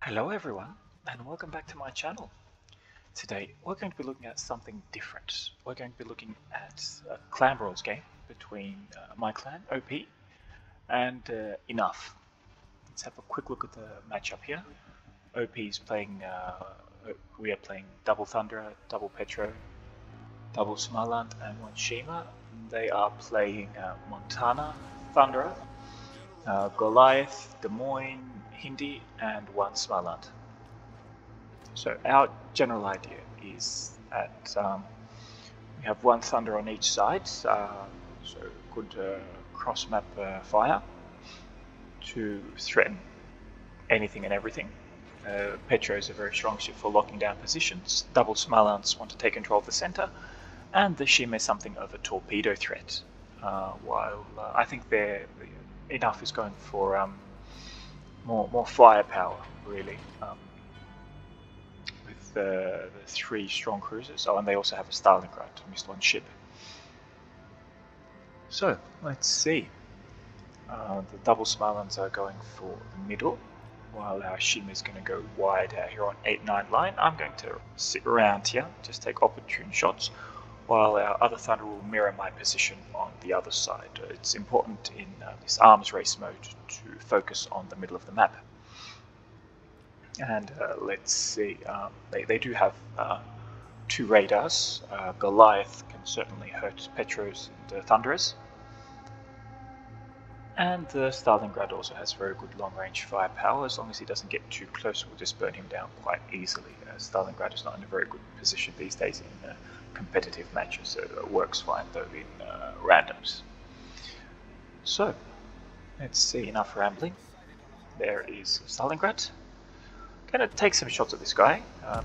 Hello everyone, and welcome back to my channel. Today we're going to be looking at something different. We're going to be looking at a clan brawls game between my clan, OP, and ENUF. Let's have a quick look at the matchup here. OP is playing, we are playing double Thunderer, double Petro, double Smarland, and one Shima. They are playing Montana, Thunderer, Goliath, Des Moines, Hindi, and one Smarland. So our general idea is that we have one Thunder on each side, so good cross-map fire to threaten anything and everything. Petro is a very strong ship for locking down positions. Double Smarlands want to take control of the center, and the Shima is something of a torpedo threat. While I think ENUF is going for more firepower, really, with the three strong cruisers. Oh, and they also have a Stalingrad, missed one ship. So, let's see. The double Smarlands are going for the middle, while our Shima is going to go wide out here on 8-9 line. I'm going to sit around here, just take opportune shots, while our other Thunder will mirror my position on the other side. It's important in this arms race mode to focus on the middle of the map. And let's see, they do have two radars. Goliath can certainly hurt Petros and Thunderers. And the Stalingrad also has very good long-range firepower. As long as he doesn't get too close, we'll just burn him down quite easily. Stalingrad is not in a very good position these days in competitive matches, so it works fine though in randoms. So, let's see, enough rambling. There is Stalingrad. Gonna take some shots at this guy.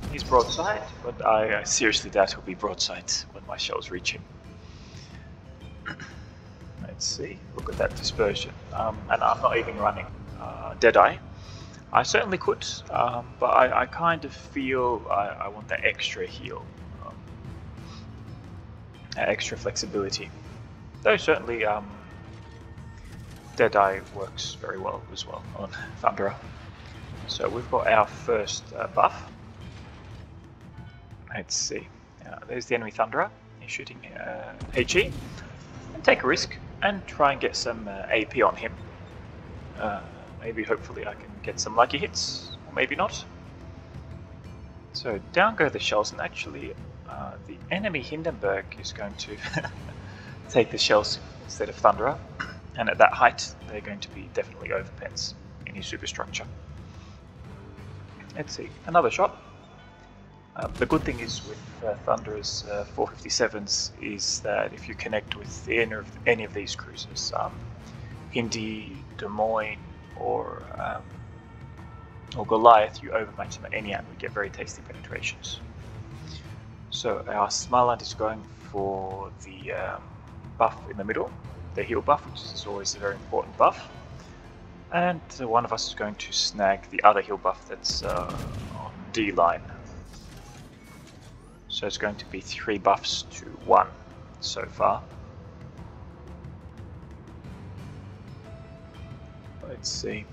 He's broadside, but I seriously doubt he'll be broadside when my shells reach him. Let's see, look at that dispersion. And I'm not even running Deadeye. I certainly could, but I kind of feel I want that extra heal. Extra flexibility. Though certainly Deadeye works very well as well on Thunderer. So we've got our first buff. Let's see. There's the enemy Thunderer. He's shooting HE. And take a risk and try and get some AP on him. Maybe hopefully I can get some lucky hits, or maybe not. So down go the shells, and actually the enemy Hindenburg is going to take the shells instead of Thunderer, and at that height they're going to be definitely overpens in his superstructure. Let's see, another shot. The good thing is with Thunderer's 457s is that if you connect with any of these cruisers, Hindi, Des Moines, or Goliath, you overmatch them at any angle, you get very tasty penetrations. So our Smarland is going for the buff in the middle, the heal buff, which is always a very important buff. And one of us is going to snag the other heal buff that's on D line. So it's going to be 3 buffs to 1 so far. Let's see.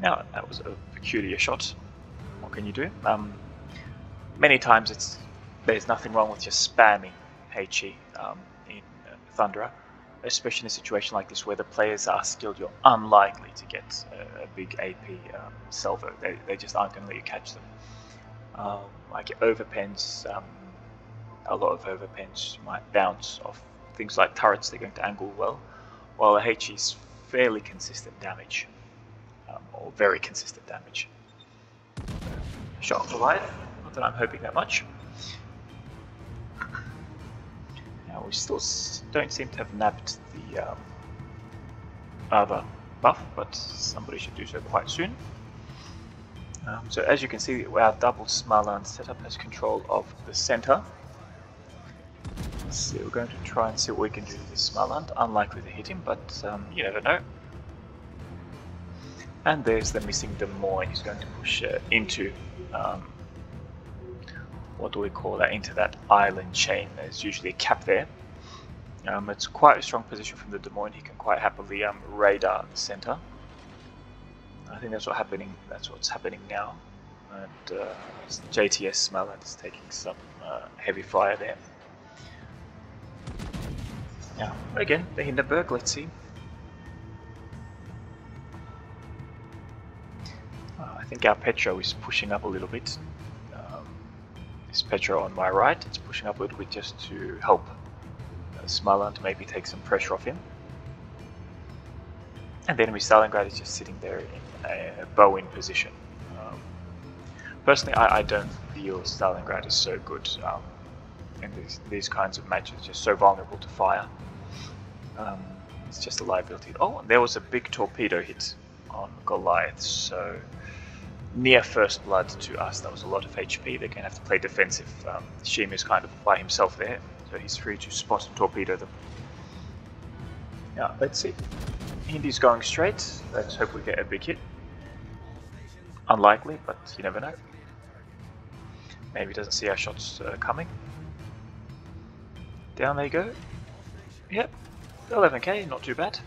Now that was a peculiar shot. What can you do? Many times there's nothing wrong with just spamming HE in Thunderer, especially in a situation like this where the players are skilled. You're unlikely to get a big AP salvo. They just aren't going to let you catch them. Like overpens, a lot of overpens might bounce off things like turrets. They're going to angle well, while the HE is fairly consistent damage, or very consistent damage. Shot on Goliath, not that I'm hoping that much. Now we still don't seem to have nabbed the other buff, but somebody should do so quite soon. So as you can see, our double Smarland setup has control of the center. Let's see, we're going to try and see what we can do with this Smarland. Unlikely to hit him, but you never know. And there's the missing Des Moines. He's going to push into, what do we call that, into that island chain. There's usually a cap there. It's quite a strong position from the Des Moines. He can quite happily radar the center. I think that's what's happening now. And JTS Smelland is taking some heavy fire there. Now, again, the Hindenburg, let's see. I think our Petro is pushing up a little bit. This Petro on my right, it's pushing up a little bit just to help Smelland maybe take some pressure off him. And the enemy Stalingrad is just sitting there in a bow-in position. Personally, I don't feel Stalingrad is so good in these kinds of matches, just so vulnerable to fire. It's just a liability. Oh, and there was a big torpedo hit on Goliath, so near first blood to us. That was a lot of HP. They're going to have to play defensive. Shim is kind of by himself there, so he's free to spot and torpedo them. Yeah, let's see. Hindy's going straight. Let's hope we get a big hit. Unlikely, but you never know. Maybe he doesn't see our shots coming. Down they go. Yep, 11k, not too bad.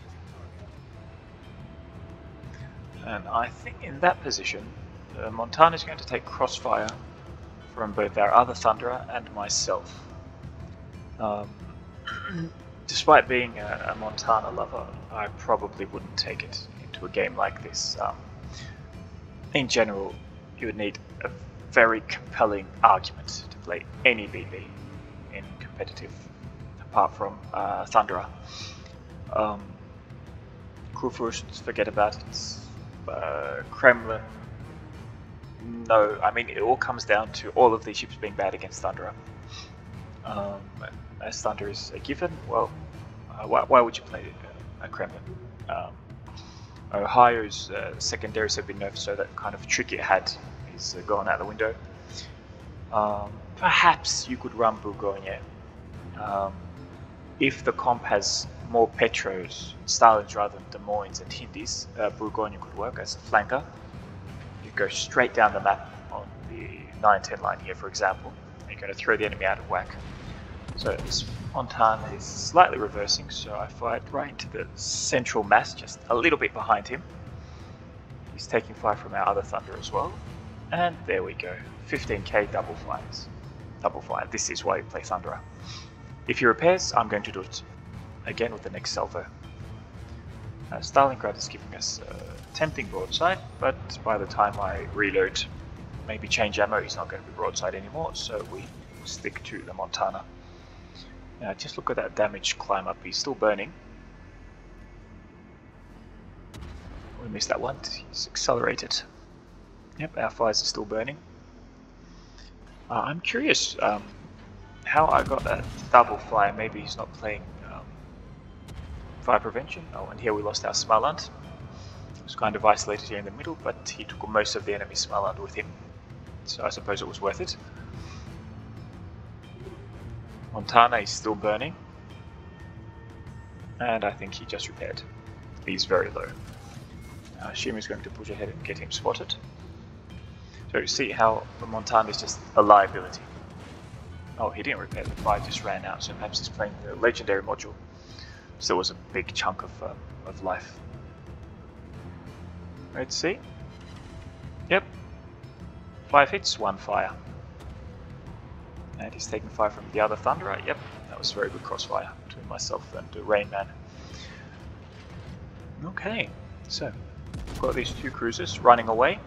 And I think in that position, Montana is going to take crossfire from both our other Thunderer and myself. Despite being a Montana lover, I probably wouldn't take it into a game like this. In general, you would need a very compelling argument to play any BB in competitive, apart from Thunderer. Kurfürst, forget about it. Kremlin, no. I mean, it all comes down to all of these ships being bad against Thunderer. As Thunder is a given, well, why would you play a Kremlin? Ohio's secondaries have been nerfed, so that kind of trick it had is gone out the window. Perhaps you could run Bourgogne. If the comp has more Petros, Stalins rather than Des Moines and Hindis, Bourgogne could work as a flanker. You go straight down the map on the 9-10 line here, for example, and you're going to throw the enemy out of whack. So this Montana is slightly reversing, so I fired right into the central mass, just a little bit behind him. He's taking fire from our other Thunder as well. And there we go, 15k double fires. Double fire, this is why you play Thunderer. If he repairs, I'm going to do it again with the next salvo. Stalingrad is giving us a tempting broadside, but by the time I reload, maybe change ammo, he's not going to be broadside anymore, so we stick to the Montana. Now just look at that damage climb up, he's still burning. We missed that one, he's accelerated. Yep, our fires are still burning. I'm curious how I got that double fire. Maybe he's not playing fire prevention. Oh, and here we lost our Smaland. He was kind of isolated here in the middle, but he took most of the enemy Smaland with him. So I suppose it was worth it. Montana is still burning. And I think he just repaired. He's very low. Shim is going to push ahead and get him spotted. So you see how the Montana is just a liability. Oh, he didn't repair, the fire just ran out, so perhaps he's playing the legendary module. Still was a big chunk of life. Let's see. Yep. 5 hits, 1 fire. And he's taking fire from the other Thunderer. Yep, that was very good crossfire between myself and the Rain Man. Okay, so we've got these 2 cruisers running away.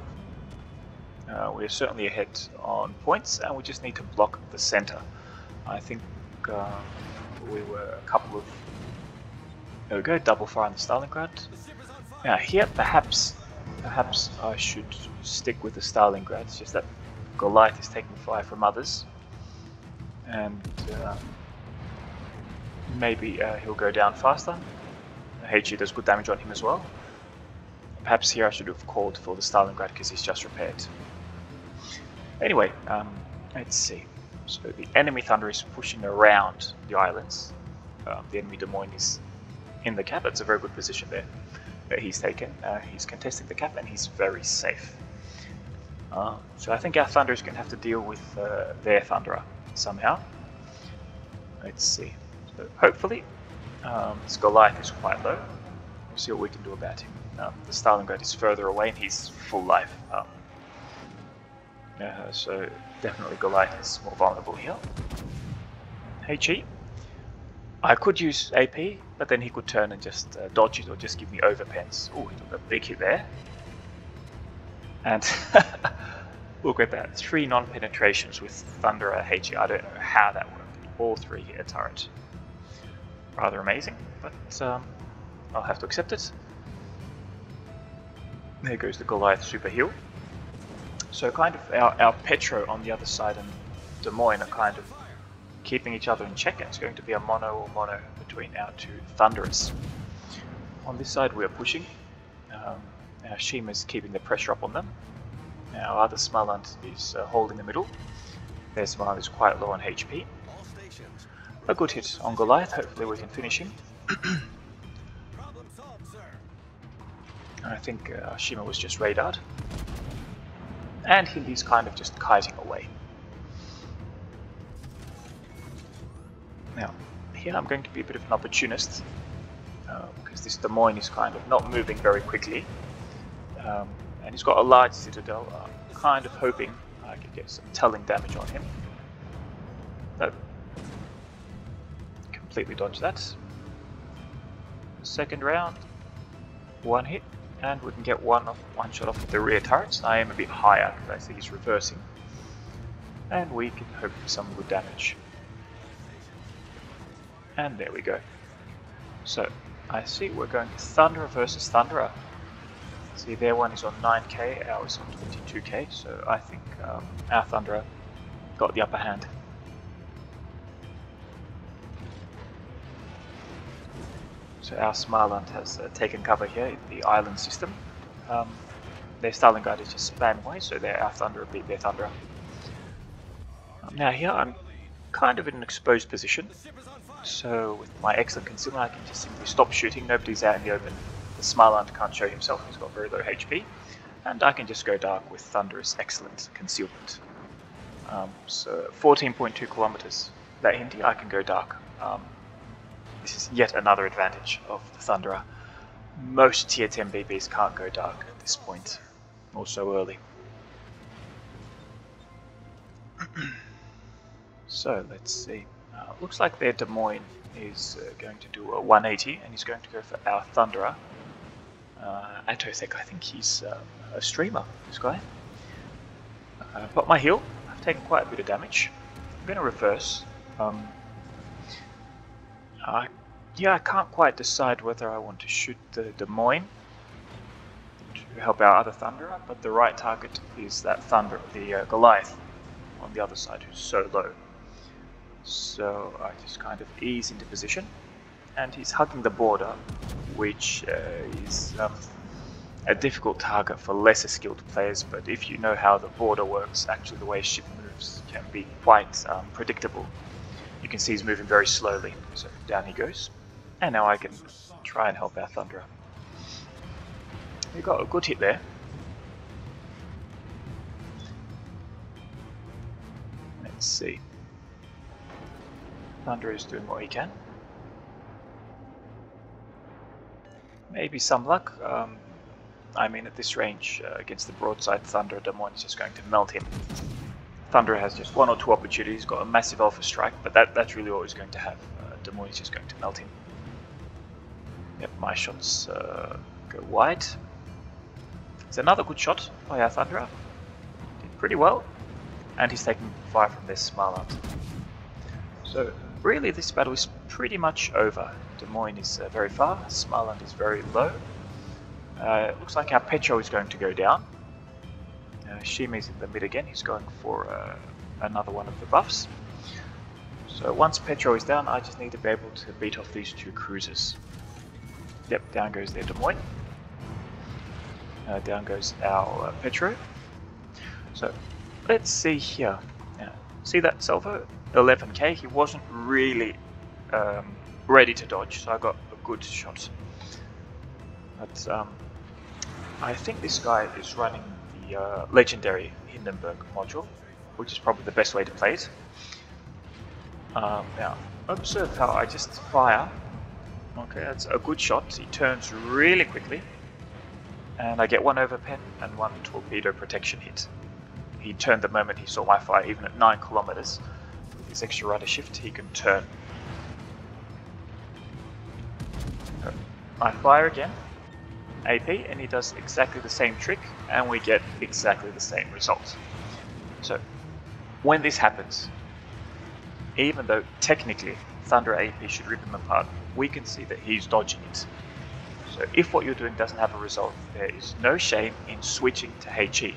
We're certainly ahead on points, and we just need to block the center. I think we were a couple of... There we go, double fire on the Stalingrad. Now here, perhaps I should stick with the Stalingrad. It's just that Goliath is taking fire from others, and maybe he'll go down faster. HE does good damage on him as well. Perhaps here I should have called for the Stalingrad because he's just repaired. Anyway, let's see. So the enemy Thunder is pushing around the islands. The enemy Des Moines is in the cap. That's a very good position there that he's taken. He's contesting the cap and he's very safe. So I think our Thunder is going to have to deal with their Thunderer somehow. Let's see. So hopefully, this Goliath is quite low. We'll see what we can do about him. The Stalingrad is further away and he's full life. So definitely Goliath is more vulnerable here. HE. I could use AP, but then he could turn and just dodge it or just give me overpens. Oh, he took a big hit there. And look at that, 3 non-penetrations with Thunderer HE. I don't know how that worked. All 3 hit a turret. Rather amazing, but I'll have to accept it. There goes the Goliath super heal. So kind of our Petro on the other side and Des Moines are kind of keeping each other in check. It's going to be a mono or mono between our 2 Thunderers. On this side we are pushing. Our Shima is keeping the pressure up on them. Our other Smaland is holding the middle. Their Smaland is quite low on HP. A good hit on Goliath, hopefully we can finish him. I think Shima was just radared. And he's kind of just kiting away. Now, here I'm going to be a bit of an opportunist, because this Des Moines is kind of not moving very quickly. And he's got a large citadel. I'm kind of hoping I can get some telling damage on him. But completely dodge that. Second round, 1 hit, and we can get one shot off of the rear turrets. I am a bit higher because I see he's reversing, and we can hope for some good damage. And there we go. So I see we're going Thunderer versus Thunderer. See, their one is on 9k, ours on 22k, so I think our Thunderer got the upper hand. So our Smaland has taken cover here in the island system. Their Stalingrad is just spamming away, so our Thunderer beat their Thunderer. Now here I'm kind of in an exposed position, so with my excellent concealment I can just simply stop shooting. Nobody's out in the open. The Smaland can't show himself, he's got very low HP, and I can just go dark with Thunderer's excellent concealment. So 14.2 kilometers. That Hindi, I can go dark. This is yet another advantage of the Thunderer. Most tier 10 BBs can't go dark at this point, or so early. So let's see. Looks like their Des Moines is going to do a 180, and he's going to go for our Thunderer. Atosek, I think he's a streamer, this guy. Pop my heal. I've taken quite a bit of damage. I'm going to reverse. Yeah, I can't quite decide whether I want to shoot the Des Moines to help our other Thunderer, but the right target is that the Goliath on the other side, who's so low. So I just kind of ease into position, and he's hugging the border, which is a difficult target for lesser skilled players, but if you know how the border works, actually the way a ship moves can be quite predictable. You can see he's moving very slowly, so down he goes. And now I can try and help our Thunderer. We got a good hit there. Let's see. Thunderer is doing what he can. Maybe some luck. I mean, at this range, against the broadside Thunderer, Des Moines is just going to melt him. Thunderer has just 1 or 2 opportunities, got a massive alpha strike, but that's really all he's going to have. Des Moines is just going to melt him. Yep, my shots go wide. It's another good shot by our Thunderer. Did pretty well, and he's taking fire from this Smaland. So really this battle is pretty much over. Des Moines is very far, Smaland is very low. It looks like our Petro is going to go down. Shima is in the mid again, he's going for another one of the buffs. So once Petro is down, I just need to be able to beat off these 2 cruisers. Yep, down goes their Des Moines. Down goes our Petro. So let's see here. See that Salvo? 11k, he wasn't really ready to dodge, so I got a good shot. But I think this guy is running the legendary Hindenburg module, which is probably the best way to play it. Now, observe how I just fire Okay, that's a good shot. He turns really quickly. And I get one overpen and one torpedo protection hit. He turned the moment he saw my fire, even at 9 kilometers. With his extra rudder shift, he can turn. I fire again, AP, and he does exactly the same trick, and we get exactly the same result. So, when this happens, even though technically Thunder AP should rip him apart, we can see that he's dodging it. So if what you're doing doesn't have a result, there is no shame in switching to HE.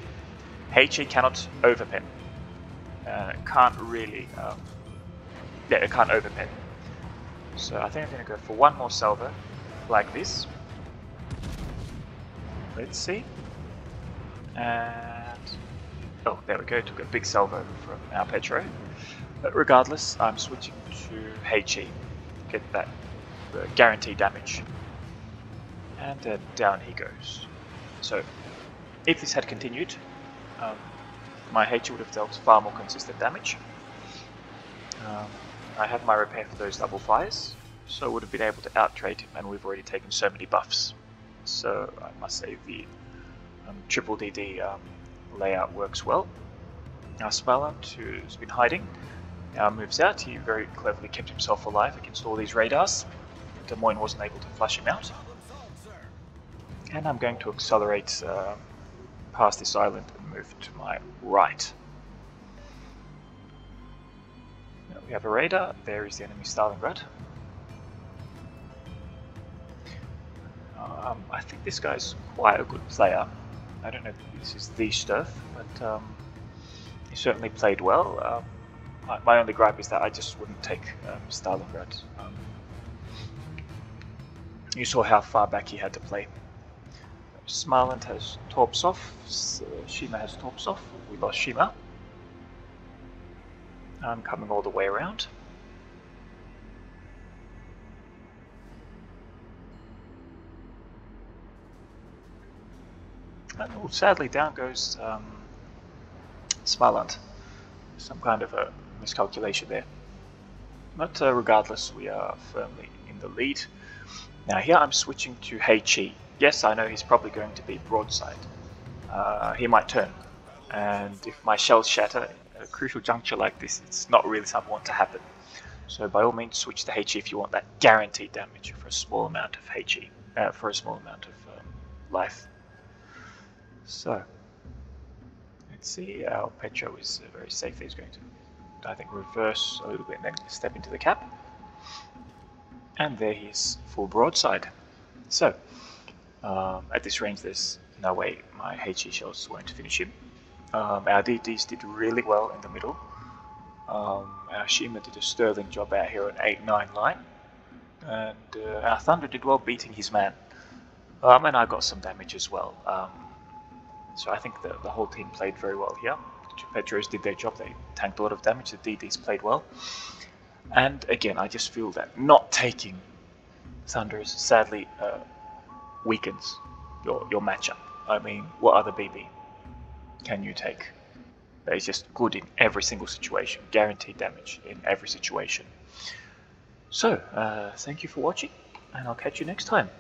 HE cannot overpen. It can't really, it can't overpen. So I think I'm going to go for one more salvo, like this. Let's see. And, oh, there we go, took a big salvo from our Petro. But regardless, I'm switching to HE, get that guaranteed damage. And down he goes. So, if this had continued, my HE would have dealt far more consistent damage. I have my repair for those double fires, so I would have been able to out-trade him, and we've already taken so many buffs. So I must say the triple DD layout works well. Now Smilant, who's been hiding, now moves out. He very cleverly kept himself alive against all these radars. Des Moines wasn't able to flush him out. And I'm going to accelerate past this island and move to my right. Now we have a radar. There is the enemy Stalingrad. I think this guy's quite a good player. I don't know if this is the stuff, but he certainly played well. My only gripe is that I just wouldn't take Stalingrad. You saw how far back he had to play. Smilant has torps off, Shima has torps off. We lost Shima. I'm coming all the way around. And sadly, down goes Smilant. Some kind of a miscalculation there. But regardless, we are firmly in the lead. Now here I'm switching to HE. Yes, I know he's probably going to be broadside. He might turn. And if my shells shatter at a crucial juncture like this, it's not really something I want to happen. So by all means, switch to HE if you want that guaranteed damage for a small amount of HE, for a small amount of life. So, let's see, our Petro is very safe. He's going to, I think, reverse a little bit and then step into the cap. And there he is, full broadside. So, at this range there's no way my HE shells won't finish him. Our DDs did really well in the middle. Our Shima did a sterling job out here on 8-9 line. And our Thunder did well beating his man. And I got some damage as well. So I think the whole team played very well here. The Petros did their job, they tanked a lot of damage, the DDs played well. And again, I just feel that not taking Thunders sadly weakens your matchup. I mean, what other BB can you take that is just good in every single situation, guaranteed damage in every situation? So, thank you for watching, and I'll catch you next time.